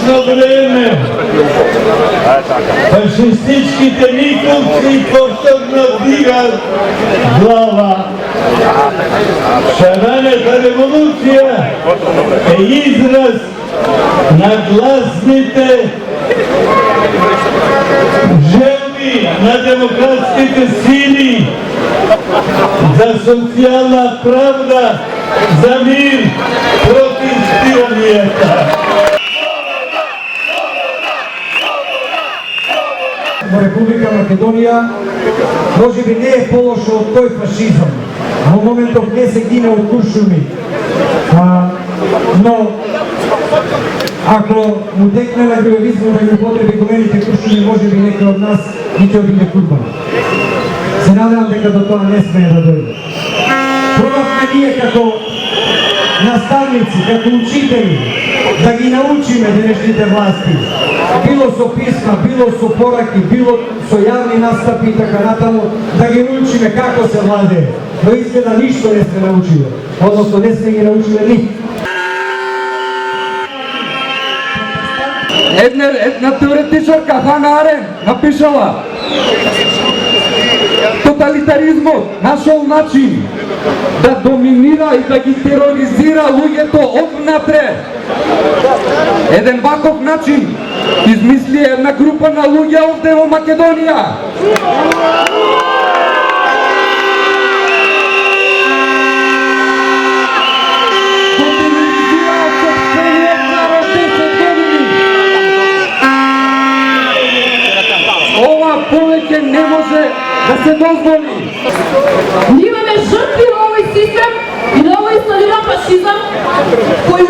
Страшно време. Фашистичките николци повторно дигат глава. Шараната револуција е израз на гласните желби на демократските сили за социјална правда, за мир против тиранијата. Во Република Македонија можеби не е полошо од тој фашизам. Во моментов не се гине од куршуми. Но ако му текне на героизмот да ги употреби голените куршуми, можеби некој од нас ги ќе биде курбан. Се надевам дека до тоа не смее да дојде. Пробавме ние како наставници, како учители, да ги научиме денешните власти. Било со писма, било со пораки, било со јавни настапи и така натаму, да ги научиме како се владее. Но изгледа ништо не сме научиле. Односно не сме ги научиле ни. Една теоретичарка, Хана Арен, напишала: тоталитаризмот нашол начин да доминира и да ги тероризира луѓето одвнатре. Еден ваков начин измисли една група на луѓе овде во Македонија. Ова повеќе не може да се дозволи. Ние имаме жртви во овој систем и на овој инсталиран фашизам, кој